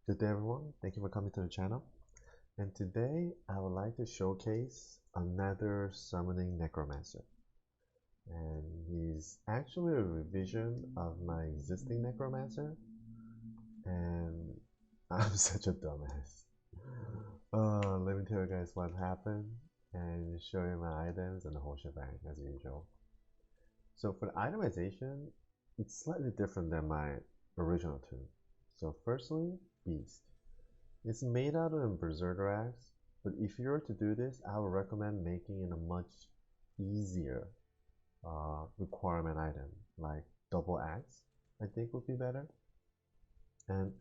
Good day everyone, thank you for coming to the channel. And today I would like to showcase another summoning Necromancer. And he's actually a revision of my existing Necromancer. And I'm such a dumbass. Let me tell you guys what happened and show you my items and the whole shebang as usual. So for the itemization, it's slightly different than my original tune. So firstly, Beast. It's made out of Berserker Axe, but if you were to do this, I would recommend making it a much easier requirement item, like double axe, I think would be better. And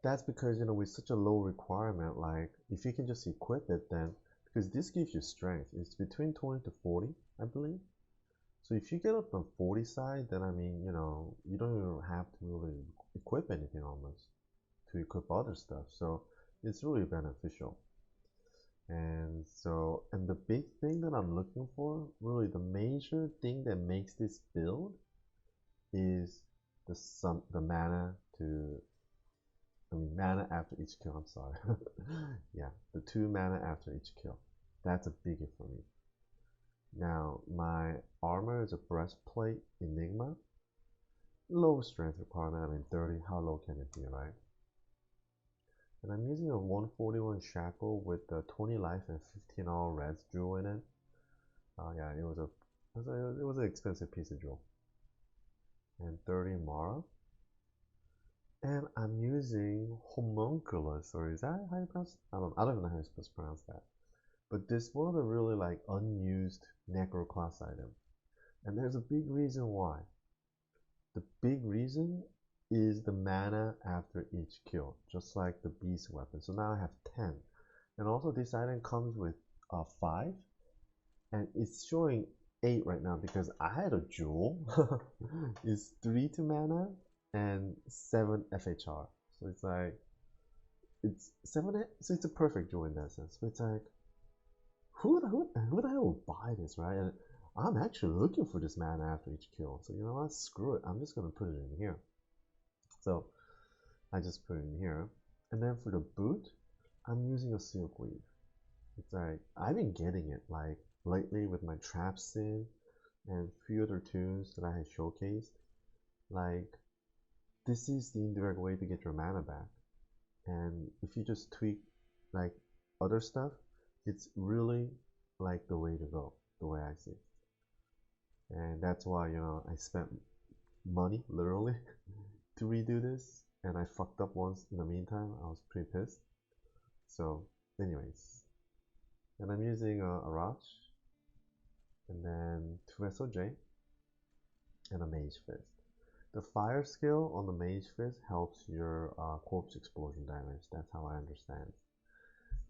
that's because, with such a low requirement, like if you can just equip it, then because this gives you strength, it's between 20 to 40, I believe. So if you get up on 40 side, then I mean, you don't even have to really equip anything almost to equip other stuff. So it's really beneficial. And the big thing that I'm looking for, really the major thing that makes this build is the mana mana after each kill, I'm sorry. Yeah, the 2 mana after each kill. That's a biggie for me. Now, my armor is a breastplate Enigma. Low strength requirement, I mean 30, how low can it be, right? And I'm using a 141 shackle with 20 life and 15 all reds jewel in it. Yeah, it was an expensive piece of jewel. And 30 Mara. And I'm using homunculus, or is that how you pronounce it? I don't even know how you're supposed to pronounce that. But this one a really like unused necro class item. And there's a big reason why. The big reason is the mana after each kill, just like the beast weapon. So now I have 10. And also this item comes with 5, and it's showing 8 right now because I had a jewel. It's 3 to mana and 7 FHR. So it's like, it's 7, so it's a perfect jewel in that sense. But it's like, who the hell will buy this, right? And I'm actually looking for this mana after each kill. So you know what? Screw it. I'm just gonna put it in here. So I just put it in here. And then for the boot, I'm using a silk weave. It's like, I've been getting it like lately with my trap sim and a few other tunes that I had showcased. Like, this is the indirect way to get your mana back. And if you just tweak like other stuff, it's really like the way to go, the way I see it. And that's why, I spent money literally to redo this, and I fucked up once in the meantime. I was pretty pissed. So anyways, and I'm using a Arach, and then 2 SOJ, and a Mage Fist. The fire skill on the Mage Fist helps your corpse explosion damage. That's how I understand.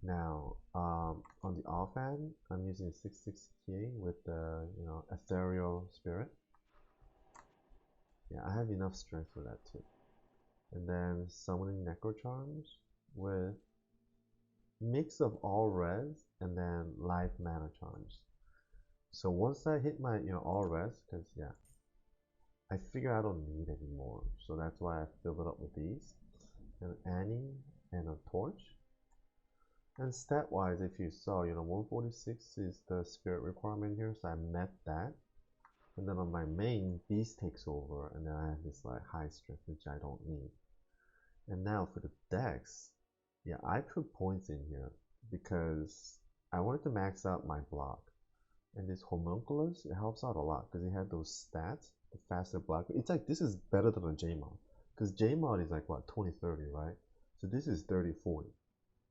Now, on the offhand, I'm using 660K with the, Ethereal Spirit. Yeah, I have enough strength for that too. And then summoning Necro Charms with mix of all res and then life mana charms. So once I hit my, all res, because yeah, I figure I don't need anymore. So that's why I filled it up with these. And Annie and a torch. And stat-wise, if you saw, 146 is the spirit requirement here, so I met that. And then on my main, beast takes over, and then I have this like high strength, which I don't need. And now for the dex, yeah, I put points in here because I wanted to max out my block. And this homunculus, it helps out a lot because it had those stats, the faster block. It's like, this is better than a Jmod, because Jmod is like what, 20-30, right? So this is 30-40.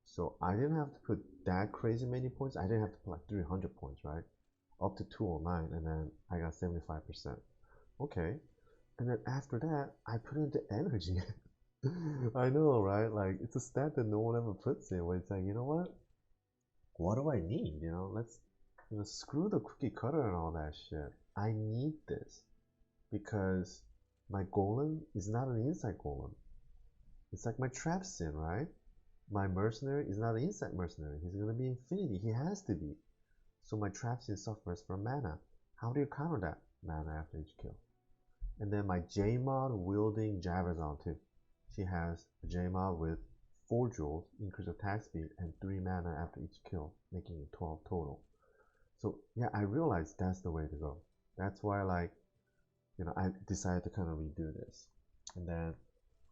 So I didn't have to put that crazy many points. I didn't have to put like 300 points, right? Up to 209, and then I got 75%. Okay. And then after that, I put into energy. I know, right? Like, it's a stat that no one ever puts in, where it's like, you know what do I need? Let's, screw the cookie cutter and all that shit. I need this because my golem is not an inside golem. It's like my trap sin, right? My mercenary is not an inside mercenary. He's gonna be infinity. He has to be. So my trap sin suffers from mana. How do you counter that? Mana after each kill. And then my Jmod wielding Javazon too. She has a Jmod with 4 jewels, increase attack speed, and 3 mana after each kill, making it 12 total. So yeah, I realized that's the way to go. That's why, like, you know, I decided to kind of redo this. And then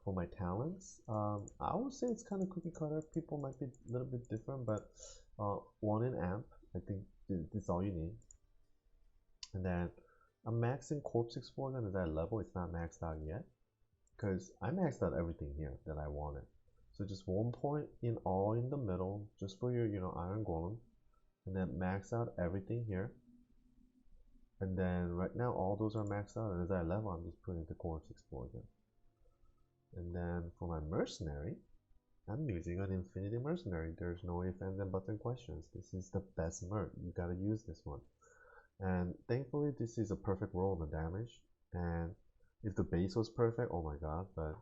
for my talents, I would say it's kind of cookie cutter. People might be a little bit different, but 1 in amp, I think this is all you need. And then I'm maxing Corpse Explosion at that level. It's not maxed out yet, because I maxed out everything here that I wanted. So just 1 point in all in the middle, just for your, you know, Iron Golem, and then max out everything here. And then right now all those are maxed out, and as I level, I'm just putting the Corpse Explosion. And then for my Mercenary, I'm using an Infinity Mercenary. There's no ifs, ands, and buts and questions. This is the best Merc. You gotta use this one. And thankfully, this is a perfect roll on the damage. And if the base was perfect, oh my god. But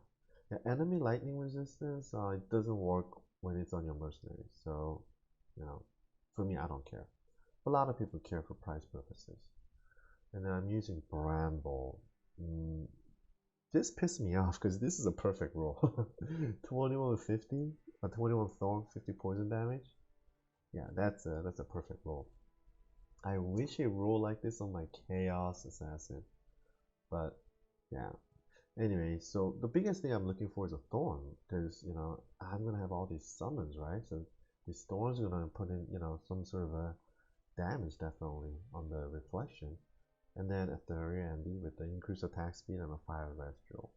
yeah, enemy lightning resistance, it doesn't work when it's on your Mercenary. So, you know, for me, I don't care. A lot of people care for price purposes. And then I'm using Bramble. This pissed me off because this is a perfect roll. 21 50, 21 Thorn, 50 poison damage. Yeah, that's a perfect roll. I wish it rolled like this on my Chaos Assassin, but yeah. Anyway, so the biggest thing I'm looking for is a Thorn, because, you know, I'm gonna have all these summons, right? So these Thorns are gonna put in, you know, some sort of a damage definitely on the reflection. And then at the very end with the increased attack speed and a fire rest drill.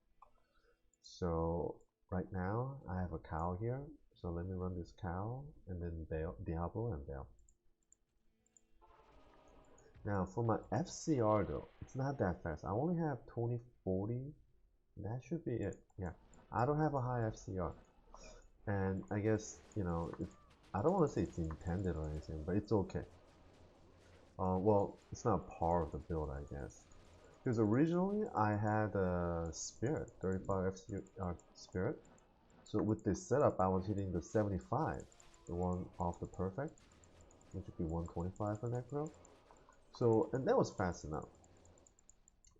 So right now I have a cow here, so let me run this cow and then Diablo and Veil. Now for my FCR though, it's not that fast. I only have 2040. That should be it. Yeah, I don't have a high FCR, and I guess, you know, I don't want to say it's intended or anything, but it's okay. Well, it's not part of the build, I guess. Because originally I had a Spirit, 35 FCR Spirit. So with this setup, I was hitting the 75, the one off the perfect, which would be 125 for Necro. So, and that was fast enough.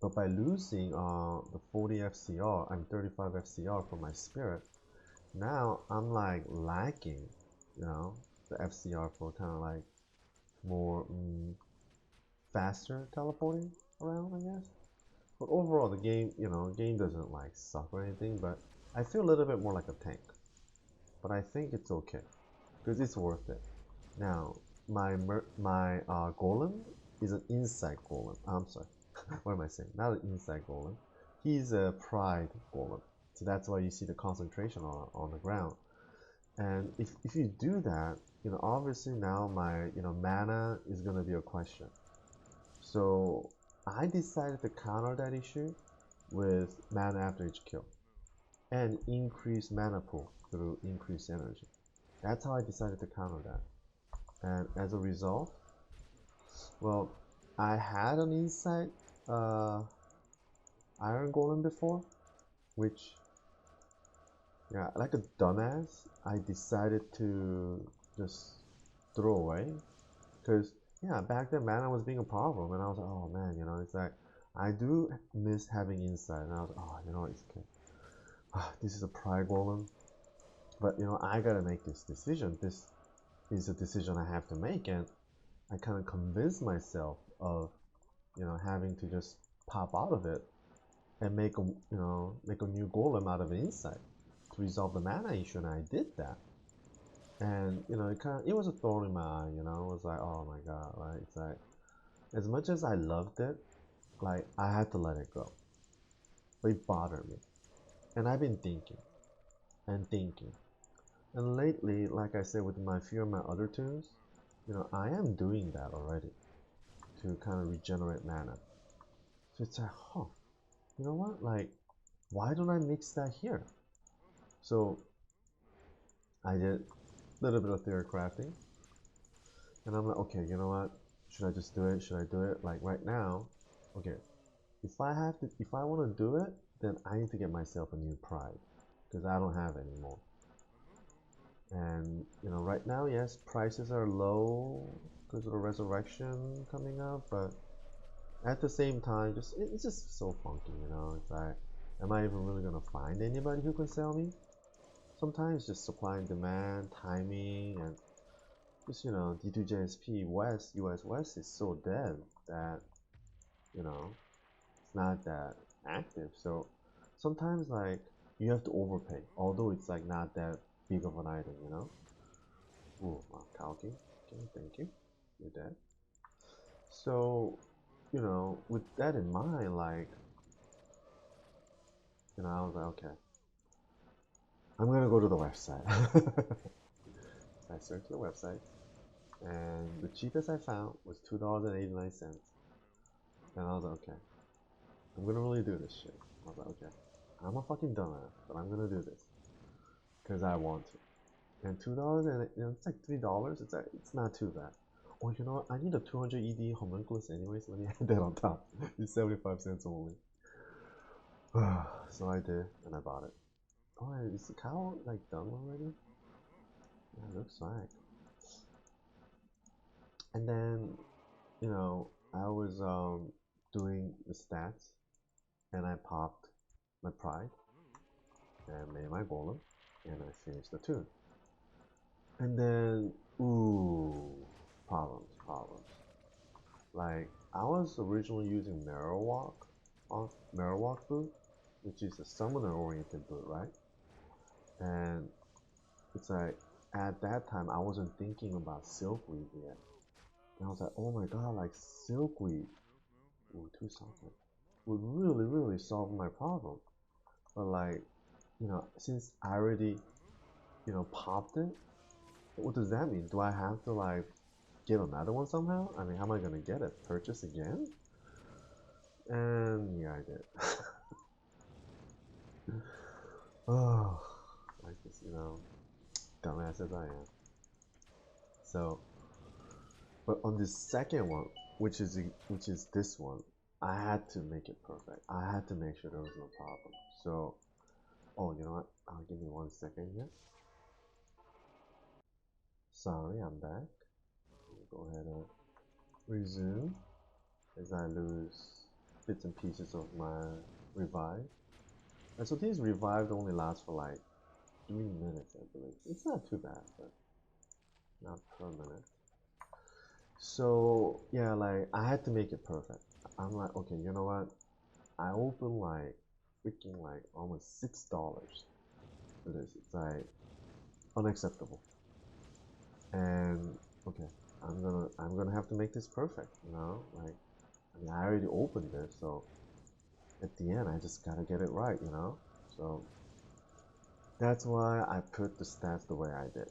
But by losing the 40 FCR and 35 FCR for my Spirit, now I'm like lacking, you know, the FCR for kind of like more faster teleporting around, I guess. But overall, the game, you know, game doesn't like suck or anything, but I feel a little bit more like a tank. But I think it's okay, because it's worth it. Now, my Golem is an inside Golem. I'm sorry, what am I saying? Not an inside Golem. He's a Pride Golem. So that's why you see the concentration on the ground. And if you do that, you know, obviously now my, you know, mana is gonna be a question. So I decided to counter that issue with mana after each kill and increase mana pool through increased energy. That's how I decided to counter that. And as a result, well, I had an inside Iron Golem before, which, yeah, like a dumbass, I decided to just throw away, because yeah, back then mana was being a problem, and I was like, oh man, you know, it's like I do miss having inside, and I was, oh, you know, it's okay. This is a Pride Golem, but you know, I gotta make this decision. This is a decision I have to make, and I kind of convinced myself of, you know, having to just pop out of it and make a, you know, make a new Golem out of inside to resolve the mana issue, and I did that. And you know, it was a thorn in my eye, you know. It was like, oh my god, right? It's like, as much as I loved it, like, I had to let it go. But it bothered me, and I've been thinking and thinking, and lately, like I said, with my few of my other tunes, you know, I am doing that already to kind of regenerate mana. So it's like, huh, you know what? Like, why don't I mix that here? So I did a little bit of theory crafting, and I'm like, okay, you know what? Should I just do it? Should I do it? Like right now, okay, if I want to do it, then I need to get myself a new Pride, because I don't have any more. And you know, right now, yes, prices are low because of the resurrection coming up, but at the same time, it's just so funky, you know. It's like, am I even really gonna find anybody who can sell me? sometimes just supply and demand, timing, and just, you know, D2JSP West, US West is so dead that, you know, it's not that active. So sometimes like you have to overpay, although it's like not that big of an item, you know. Ooh, Kalki. Okay, thank you. You're dead. So, you know, with that in mind, like, you know, I was like, okay, I'm gonna go to the website. So I searched the website, and the cheapest I found was $2.89. And I was like, okay, I'm gonna really do this shit. I was like, okay, I'm a fucking dumbass, but I'm gonna do this because I want to. And $2 and you know, it's like $3. It's not too bad. Oh, you know what? I need a 200 ED homunculus anyways. Let me add that on top. It's 75 cents only. So I did, and I bought it. Oh, is the cow like done already? Yeah, it looks like. And then, you know, I was doing the stats, and I popped my pride, and made my golem, and I finished the tune. And then, ooh, problems. Like, I was originally using Marowak boot, which is a summoner-oriented boot, right? And it's like, at that time, I wasn't thinking about Silkweed yet. And I was like, oh my god, like, Silkweed, ooh, too soft, would really solve my problem. But like, you know, since I already, you know, popped it, what does that mean? Do I have to like get another one somehow? I mean, how am I gonna get it? Purchase again? And yeah, I did. Oh, I guess, you know, dumbass as I am. So, but on this second one, which is this one, I had to make it perfect. I had to make sure there was no problem. So, oh, you know what? I'll give me 1 second here. Sorry, I'm back. Go ahead and resume as I lose bits and pieces of my revive. And so these revived only last for like 3 minutes, I believe. It's not too bad, but not per minute. So yeah, like I had to make it perfect. I'm like, okay, you know what? I opened like freaking like almost $6 for this. It's like unacceptable. And okay, I'm gonna have to make this perfect, you know? Like, I mean, I already opened this, so at the end I just gotta get it right, you know? So that's why I put the stats the way I did.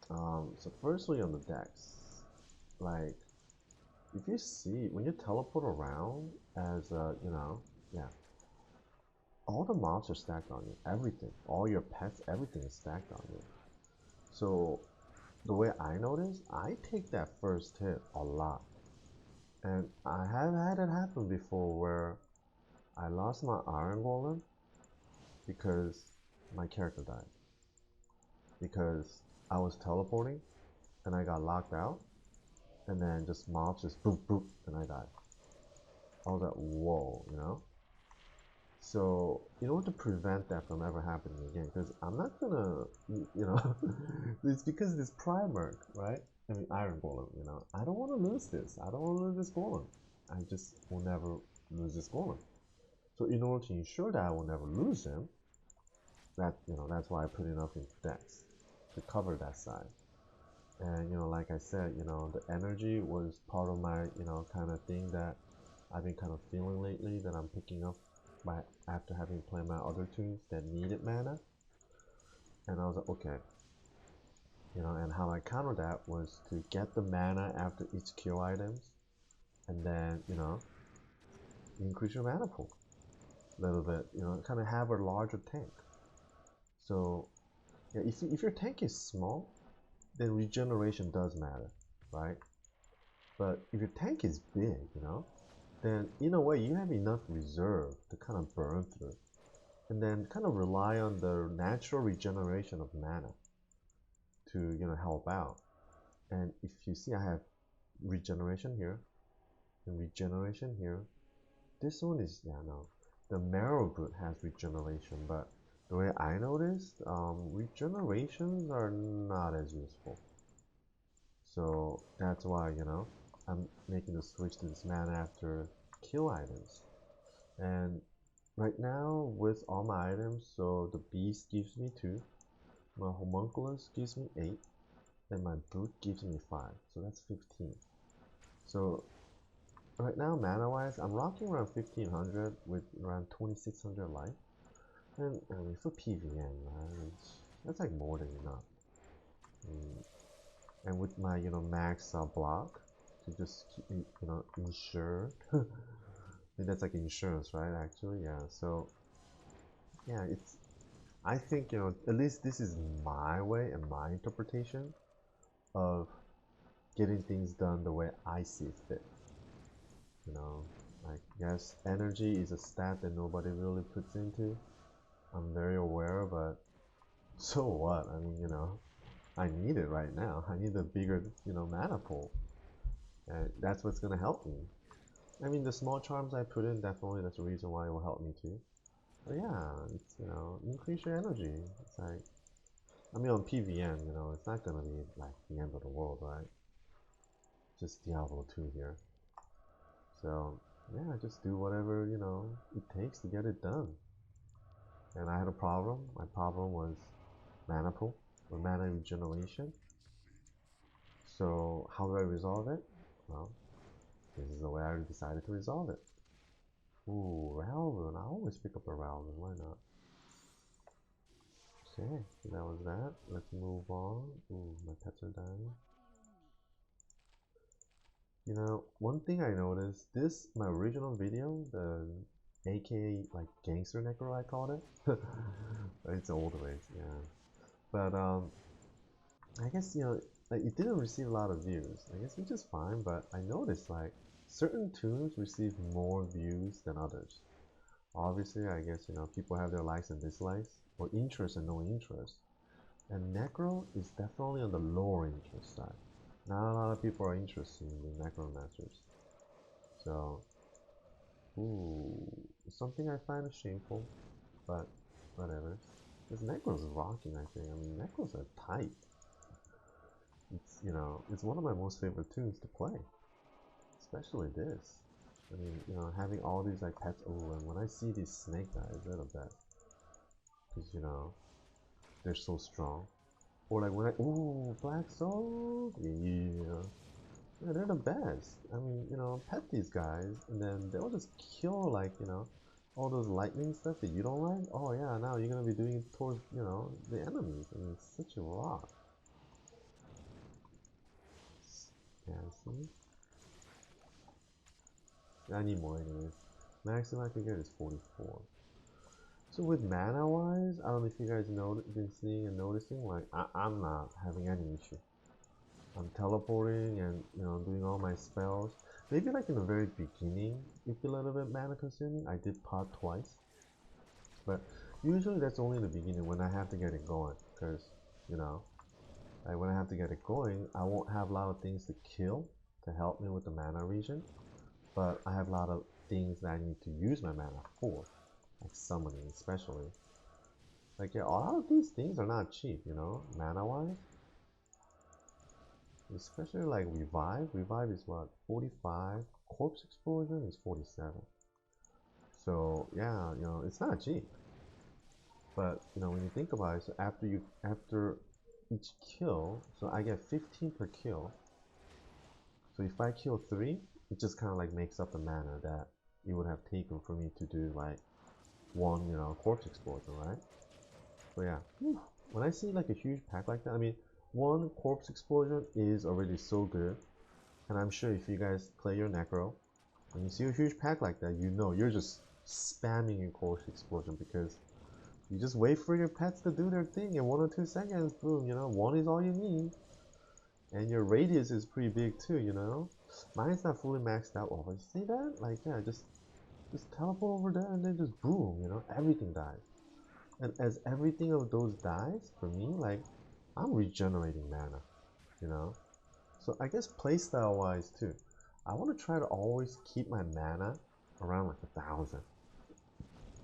So firstly on the decks, like if you see when you teleport around as you know, yeah, all the mobs are stacked on you. Everything, all your pets, everything is stacked on you. So the way I notice, I take that first hit a lot, and I have had it happen before where I lost my Iron Golem because my character died. Because I was teleporting and I got locked out, and then just mobs just boop boop and I died. I was like, whoa, you know? So, in order to prevent that from ever happening again, because I'm not gonna, you know, it's because this Prime Merc, right? I mean, Iron Golem, you know, I don't want to lose this. I don't want to lose this Golem. I just will never lose this Golem. So, in order to ensure that I will never lose him, that's why I put enough into decks to cover that side. And you know, like I said, you know, the energy was part of my, you know, kind of thing that I've been kind of feeling lately that I'm picking up by after having played my other tunes that needed mana. And I was like, okay, you know, and how I countered that was to get the mana after each kill items, and then, you know, increase your mana pool a little bit, you know, kind of have a larger tank. So yeah, if your tank is small, then regeneration does matter, right? But if your tank is big, you know, then in a way you have enough reserve to kind of burn through, and then kind of rely on the natural regeneration of mana to, you know, help out. And if you see, I have regeneration here and regeneration here. This one is, yeah, no, the marrow boot has regeneration, but the way I noticed, regenerations are not as useful. So that's why, I'm making the switch to this mana after kill items. And right now, with all my items, so the beast gives me 2, my homunculus gives me 8, and my brute gives me 5, so that's 15. So right now, mana wise, I'm rocking around 1500 with around 2600 life. And I mean, for PVN, man, that's like more than enough. And with my, max block to just keep me, insured. I mean, that's like insurance, right? Actually, yeah. So, yeah, I think, at least this is my way and my interpretation of getting things done the way I see fit. I guess energy is a stat that nobody really puts into. I'm very aware, but so what? I mean, I need it right now. I need a bigger, mana pool. And that's what's gonna help me. I mean, the small charms I put in, definitely that's the reason why it will help me too. But yeah, it's, increase your energy. It's like, I mean, on PVN, it's not gonna be like the end of the world, right? Just Diablo 2 here. So, yeah, just do whatever, it takes to get it done. And I had a problem. My problem was mana pool or mana regeneration. So, how do I resolve it? Well, this is the way I decided to resolve it. Ooh, Ralvin. I always pick up a Ralvin. Why not? Okay, so that was that. Let's move on. Ooh, my pets are dying. One thing I noticed, my original video, the AKA like Gangster Necro I called it. It's old ways, yeah. But I guess, like it didn't receive a lot of views. I guess which is fine, but I noticed like certain tunes receive more views than others. Obviously, I guess, people have their likes and dislikes, or interest and no interest. And Necro is definitely on the lower interest side. Not a lot of people are interested in the Necromancers. So, ooh, something I find shameful, but whatever. Because Necro's rocking, I think. I mean, Necros are tight. It's one of my most favorite tunes to play. Especially this. I mean, having all these like pets. Oh, and when I see these snake guys, they're the best. Because, they're so strong. Or like when I, ooh, Black Soul, yeah. Yeah, they're the best. I mean, pet these guys, and then they'll just kill, like, all those lightning stuff that you don't like. Oh, yeah, now you're gonna be doing it towards, the enemies. I mean, it's such a rock. Yeah, see? I need more, anyways. Maximum I can get is 44. So with mana wise, I don't know if you guys been seeing and noticing, like, I'm not having any issue. I'm teleporting and doing all my spells. Maybe like in the very beginning it'd be a little bit mana consuming. I did pot twice, but usually that's only in the beginning when I have to get it going, because like when I have to get it going, I won't have a lot of things to kill to help me with the mana regen, but I have a lot of things that I need to use my mana for, like summoning especially. Like, yeah, a lot of these things are not cheap, mana wise. Especially like revive. Revive is what, 45. Corpse explosion is 47. So yeah, it's not cheap. But when you think about it, so after each kill, so I get 15 per kill. So if I kill 3, it just kind of like makes up the mana that it would have taken for me to do like one, corpse explosion, right? So yeah, when I see like a huge pack like that, I mean, one corpse explosion is already so good. And I'm sure if you guys play your Necro, when you see a huge pack like that, you're just spamming your corpse explosion, because you just wait for your pets to do their thing in 1 or 2 seconds, boom, 1 is all you need. And your radius is pretty big too, Mine's not fully maxed out. Oh, you see that? Like, yeah, just teleport over there and then just boom, everything dies. And as everything of those dies, for me, like, I'm regenerating mana, So I guess playstyle wise too, I want to try to always keep my mana around like 1,000.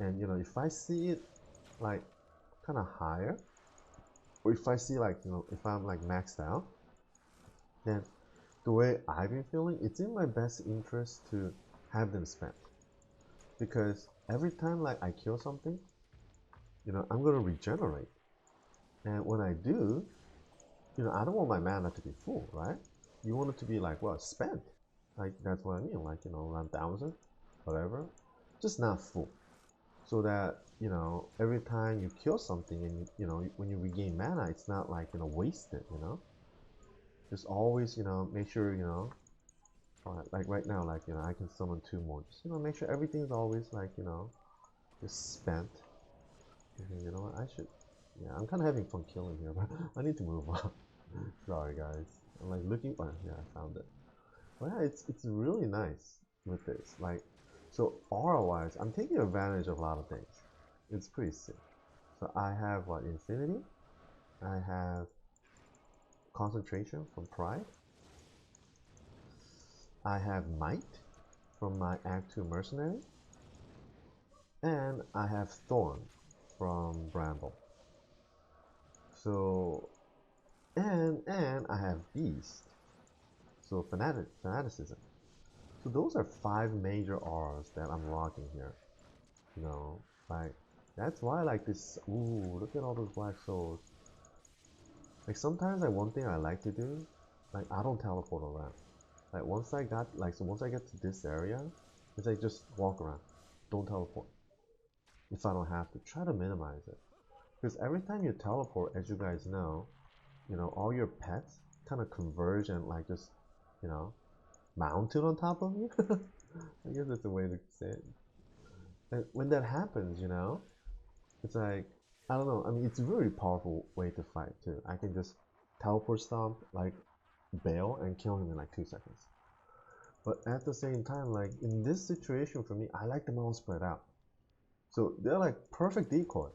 And if I see it like kind of higher, or if I see like, you know, if I'm like maxed out, then the way I've been feeling, it's in my best interest to have them spent. Because every time like I kill something, you know, I'm gonna regenerate. And when I do, you know, I don't want my mana to be full, right? You want it to be like, well, spent. Like, that's what I mean, like, you know, around 1,000, whatever. Just not full. So that, you know, every time you kill something and, you know, when you regain mana, it's not like, you know, wasted, you know? Just always, you know, make sure, you know, like right now, like, you know, I can summon 2 more. Just, you know, make sure everything's always like, you know, just spent. Okay, you know what, I should, yeah, I'm kind of having fun killing here, but I need to move on. Sorry, guys. I'm like looking, oh, yeah, I found it. But yeah, it's really nice with this. Like, so aura-wise, I'm taking advantage of a lot of things. It's pretty sick. So I have what, Infinity? I have Concentration from Pride. I have Might from my Act 2 Mercenary. And I have Thorn from Bramble. So, and I have Beast. So Fanaticism. So those are 5 major auras that I'm rocking here. You know, like, that's why I like this. Ooh, look at all those black souls. Like, sometimes, like, one thing I like to do, like, I don't teleport around. Like, once I get to this area, it's like, just walk around. Don't teleport. If I don't have to, try to minimize it. Because every time you teleport, as you guys know, you know, all your pets kind of converge and, like, just, you know, mounted on top of you. I guess that's the way to say it. And when that happens, you know, it's like, I don't know, I mean, it's a really powerful way to fight too. I can just teleport stomp, like, bail and kill him in like 2 seconds. But at the same time, like, in this situation for me, I like them all spread out. So they're like perfect decoy.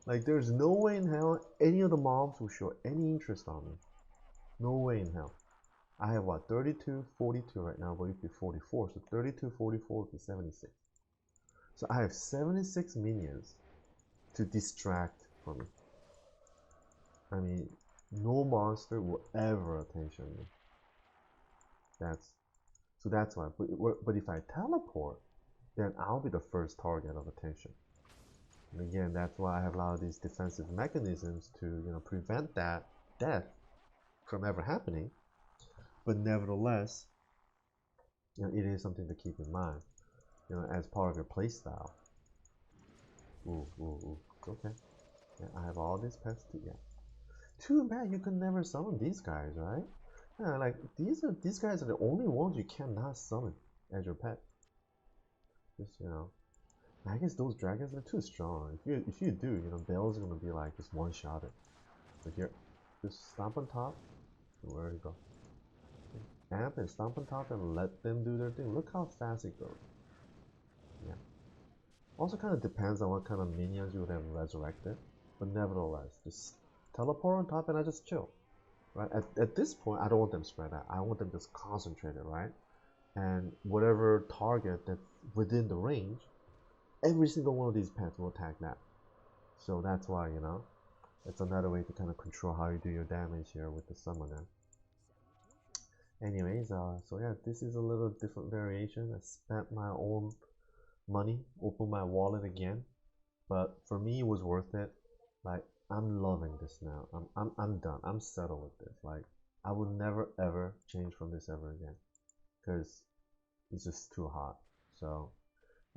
Like, there's no way in hell any of the mobs will show any interest on me. No way in hell. I have what, 32, 42 right now, but it would be 44. So 32, 44 would be 76. So I have 76 minions to distract from me. I mean, no monster will ever attention me. That's why. But if I teleport, then I'll be the first target of attention. And again, that's why I have a lot of these defensive mechanisms to, you know, prevent that death from ever happening. But nevertheless, you know, it is something to keep in mind, you know, as part of your playstyle. Ooh, ooh, ooh. Okay. Yeah, I have all these pets too. Yeah. Too bad you could never summon these guys, right? Yeah, like these guys are the only ones you cannot summon as your pet. Just, you know, I guess those dragons are too strong. If you do, you know, Bale's gonna be like just one shot it. So here, just stomp on top. Where you go? Amp and stomp on top and let them do their thing. Look how fast it goes. Yeah. Also kind of depends on what kind of minions you would have resurrected, but nevertheless, just teleport on top and I just chill. Right? At this point, I don't want them spread out. I want them just concentrated, right? And whatever target that's within the range, every single one of these pets will attack that. So that's why, you know, it's another way to kind of control how you do your damage here with the summoner. Anyways, so yeah, this is a little different variation. I spent my own money, opened my wallet again, but for me it was worth it. Like, I'm loving this now. I'm done. I'm settled with this. Like, I would never ever change from this ever again, because it's just too hot. So,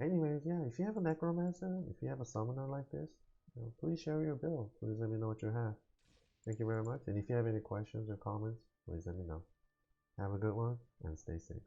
anyways, yeah, if you have a Necromancer, if you have a summoner like this, you know, please share your build. Please let me know what you have. Thank you very much. And if you have any questions or comments, please let me know. Have a good one and stay safe.